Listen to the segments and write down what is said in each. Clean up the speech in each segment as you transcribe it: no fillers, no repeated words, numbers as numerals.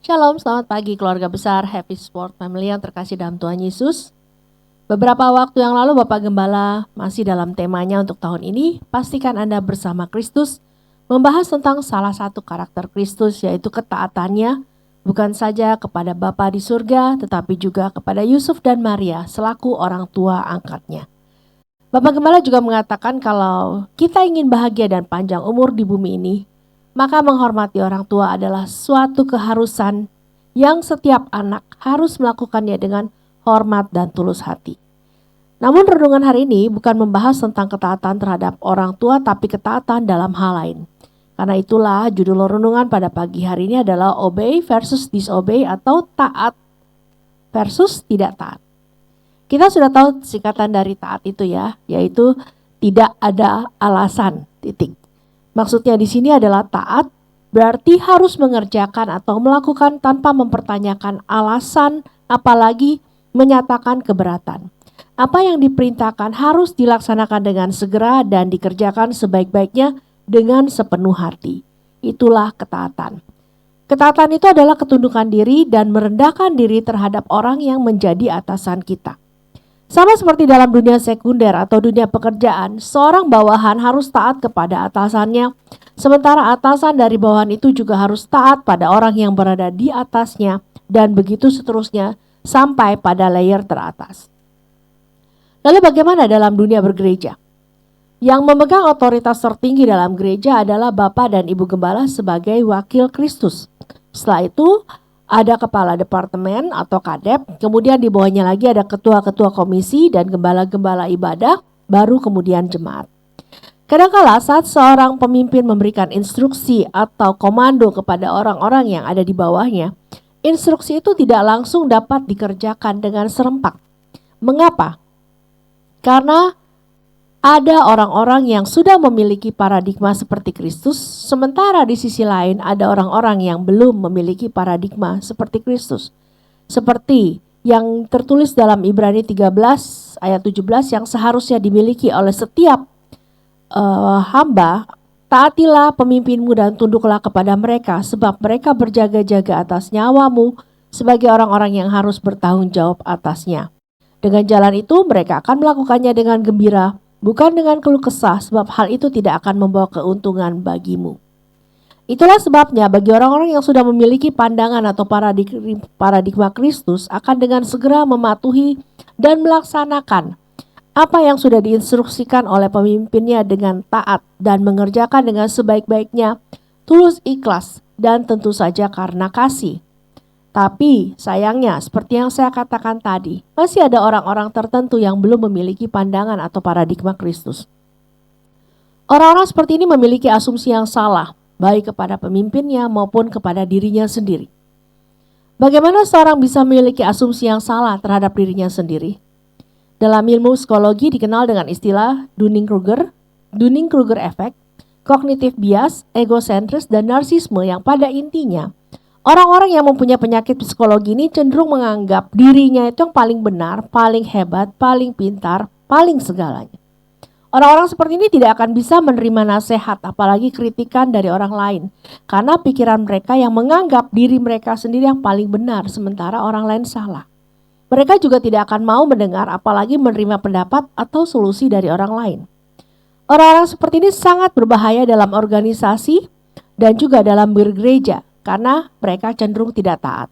Shalom, selamat pagi keluarga besar Happy Sport Family yang terkasih dalam Tuhan Yesus. Beberapa waktu yang lalu Bapak Gembala masih dalam temanya untuk tahun ini, pastikan Anda bersama Kristus, membahas tentang salah satu karakter Kristus yaitu ketaatannya, bukan saja kepada Bapa di surga, tetapi juga kepada Yusuf dan Maria selaku orang tua angkatnya. Bapak Gembala juga mengatakan kalau kita ingin bahagia dan panjang umur di bumi ini, maka menghormati orang tua adalah suatu keharusan yang setiap anak harus melakukannya dengan hormat dan tulus hati. Namun renungan hari ini bukan membahas tentang ketaatan terhadap orang tua, tapi ketaatan dalam hal lain. Karena itulah judul renungan pada pagi hari ini adalah obey versus disobey atau taat versus tidak taat. Kita sudah tahu singkatan dari taat itu ya, yaitu tidak ada alasan, titik. Maksudnya di sini adalah taat berarti harus mengerjakan atau melakukan tanpa mempertanyakan alasan, apalagi menyatakan keberatan. Apa yang diperintahkan harus dilaksanakan dengan segera dan dikerjakan sebaik-baiknya dengan sepenuh hati. Itulah ketaatan. Ketaatan itu adalah ketundukan diri dan merendahkan diri terhadap orang yang menjadi atasan kita. Sama seperti dalam dunia sekunder atau dunia pekerjaan, seorang bawahan harus taat kepada atasannya, sementara atasan dari bawahan itu juga harus taat pada orang yang berada di atasnya, dan begitu seterusnya sampai pada layer teratas. Lalu bagaimana dalam dunia bergereja? Yang memegang otoritas tertinggi dalam gereja adalah Bapak dan Ibu Gembala sebagai wakil Kristus. Setelah itu, ada kepala departemen atau kadep, kemudian di bawahnya lagi ada ketua-ketua komisi dan gembala-gembala ibadah, baru kemudian jemaat. Kadangkala saat seorang pemimpin memberikan instruksi atau komando kepada orang-orang yang ada di bawahnya, instruksi itu tidak langsung dapat dikerjakan dengan serempak. Mengapa? Karena ada orang-orang yang sudah memiliki paradigma seperti Kristus, sementara di sisi lain ada orang-orang yang belum memiliki paradigma seperti Kristus. Seperti yang tertulis dalam Ibrani 13 ayat 17 yang seharusnya dimiliki oleh setiap hamba, taatilah pemimpinmu dan tunduklah kepada mereka, sebab mereka berjaga-jaga atas nyawamu sebagai orang-orang yang harus bertanggung jawab atasnya. Dengan jalan itu mereka akan melakukannya dengan gembira, bukan dengan keluh kesah, sebab hal itu tidak akan membawa keuntungan bagimu. Itulah sebabnya bagi orang-orang yang sudah memiliki pandangan atau paradigma Kristus akan dengan segera mematuhi dan melaksanakan apa yang sudah diinstruksikan oleh pemimpinnya dengan taat dan mengerjakan dengan sebaik-baiknya, tulus ikhlas, dan tentu saja karena kasih. Tapi sayangnya seperti yang saya katakan tadi, masih ada orang-orang tertentu yang belum memiliki pandangan atau paradigma Kristus. Orang-orang seperti ini memiliki asumsi yang salah, baik kepada pemimpinnya maupun kepada dirinya sendiri. Bagaimana seorang bisa memiliki asumsi yang salah terhadap dirinya sendiri? Dalam ilmu psikologi dikenal dengan istilah Dunning-Kruger effect, cognitive bias, egocentris, dan narsisme yang pada intinya orang-orang yang mempunyai penyakit psikologi ini cenderung menganggap dirinya itu yang paling benar, paling hebat, paling pintar, paling segalanya. Orang-orang seperti ini tidak akan bisa menerima nasihat, apalagi kritikan dari orang lain, karena pikiran mereka yang menganggap diri mereka sendiri yang paling benar, sementara orang lain salah. Mereka juga tidak akan mau mendengar, apalagi menerima pendapat atau solusi dari orang lain. Orang-orang seperti ini sangat berbahaya dalam organisasi dan juga dalam bergereja, karena mereka cenderung tidak taat.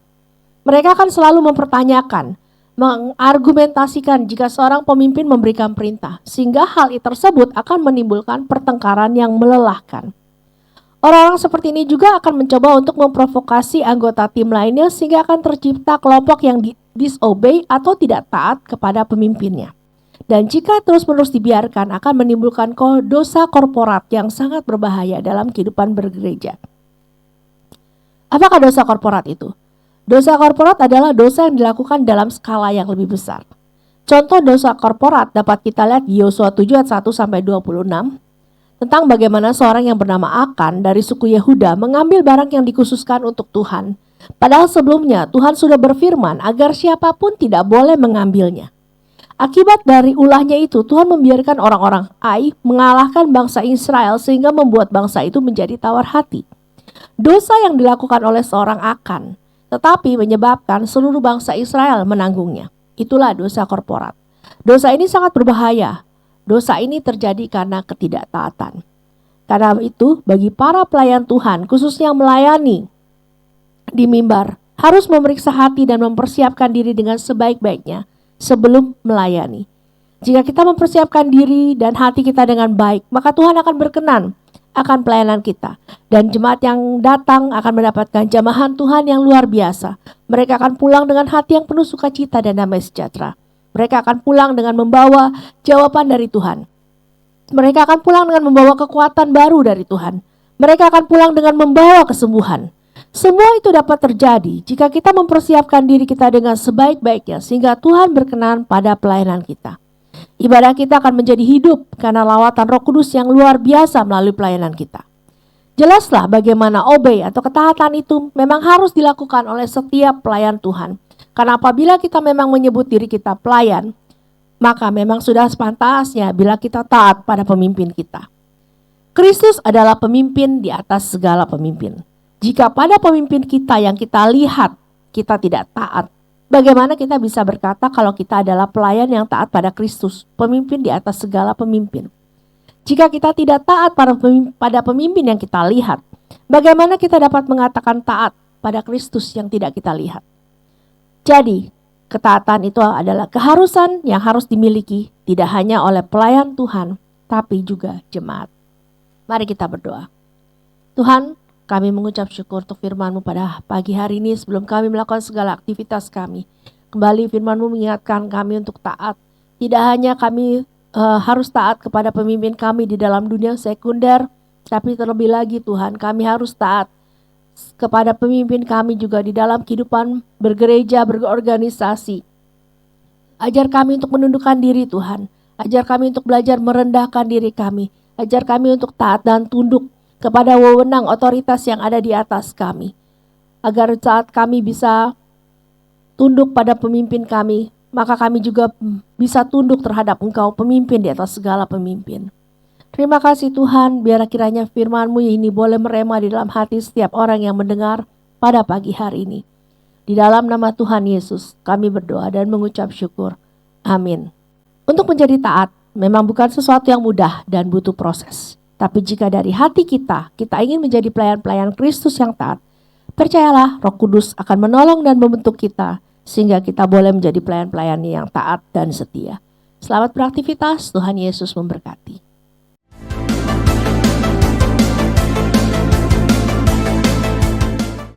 Mereka akan selalu mempertanyakan, mengargumentasikan jika seorang pemimpin memberikan perintah, sehingga hal tersebut akan menimbulkan pertengkaran yang melelahkan. Orang-orang seperti ini juga akan mencoba untuk memprovokasi anggota tim lainnya, sehingga akan tercipta kelompok yang disobey atau tidak taat kepada pemimpinnya. Dan jika terus-menerus dibiarkan akan menimbulkan dosa korporat yang sangat berbahaya dalam kehidupan bergereja. Apakah dosa korporat itu? Dosa korporat adalah dosa yang dilakukan dalam skala yang lebih besar. Contoh dosa korporat dapat kita lihat di Yosua 7 ayat 1 sampai 26 tentang bagaimana seorang yang bernama Akan dari suku Yehuda mengambil barang yang dikhususkan untuk Tuhan. Padahal sebelumnya Tuhan sudah berfirman agar siapapun tidak boleh mengambilnya. Akibat dari ulahnya itu, Tuhan membiarkan orang-orang Ai mengalahkan bangsa Israel sehingga membuat bangsa itu menjadi tawar hati. Dosa yang dilakukan oleh seorang Akan tetapi menyebabkan seluruh bangsa Israel menanggungnya. Itulah dosa korporat. Dosa ini sangat berbahaya. Dosa ini terjadi karena ketidaktaatan. Karena itu, bagi para pelayan Tuhan, khususnya yang melayani di mimbar, harus memeriksa hati dan mempersiapkan diri dengan sebaik-baiknya sebelum melayani. Jika kita mempersiapkan diri dan hati kita dengan baik, maka Tuhan akan berkenan akan pelayanan kita. Dan jemaat yang datang akan mendapatkan jamahan Tuhan yang luar biasa. Mereka akan pulang dengan hati yang penuh sukacita dan damai sejahtera. Mereka akan pulang dengan membawa jawaban dari Tuhan. Mereka akan pulang dengan membawa kekuatan baru dari Tuhan. Mereka akan pulang dengan membawa kesembuhan. Semua itu dapat terjadi jika kita mempersiapkan diri kita dengan sebaik-baiknya sehingga Tuhan berkenan pada pelayanan kita. Ibadah kita akan menjadi hidup karena lawatan Roh Kudus yang luar biasa melalui pelayanan kita. Jelaslah bagaimana obey atau ketaatan itu memang harus dilakukan oleh setiap pelayan Tuhan. Karena apabila kita memang menyebut diri kita pelayan, maka memang sudah sepantasnya bila kita taat pada pemimpin kita. Kristus adalah pemimpin di atas segala pemimpin. Jika pada pemimpin kita yang kita lihat kita tidak taat, bagaimana kita bisa berkata kalau kita adalah pelayan yang taat pada Kristus, pemimpin di atas segala pemimpin? Jika kita tidak taat pada pemimpin yang kita lihat, bagaimana kita dapat mengatakan taat pada Kristus yang tidak kita lihat? Jadi, ketaatan itu adalah keharusan yang harus dimiliki tidak hanya oleh pelayan Tuhan, tapi juga jemaat. Mari kita berdoa. Tuhan, kami mengucap syukur untuk firman-Mu pada pagi hari ini sebelum kami melakukan segala aktivitas kami. Kembali firman-Mu mengingatkan kami untuk taat. Tidak hanya kami harus taat kepada pemimpin kami di dalam dunia sekunder, tapi terlebih lagi Tuhan, kami harus taat kepada pemimpin kami juga di dalam kehidupan bergereja, berorganisasi. Ajar kami untuk menundukkan diri Tuhan. Ajar kami untuk belajar merendahkan diri kami. Ajar kami untuk taat dan tunduk kepada wewenang otoritas yang ada di atas kami. Agar saat kami bisa tunduk pada pemimpin kami, maka kami juga bisa tunduk terhadap Engkau, pemimpin di atas segala pemimpin. Terima kasih Tuhan, biar kiranya firman-Mu ini boleh merema di dalam hati setiap orang yang mendengar pada pagi hari ini. Di dalam nama Tuhan Yesus, kami berdoa dan mengucap syukur. Amin. Untuk menjadi taat, memang bukan sesuatu yang mudah dan butuh proses. Tapi jika dari hati kita ingin menjadi pelayan-pelayan Kristus yang taat, percayalah Roh Kudus akan menolong dan membentuk kita, sehingga kita boleh menjadi pelayan-pelayan yang taat dan setia. Selamat beraktivitas, Tuhan Yesus memberkati.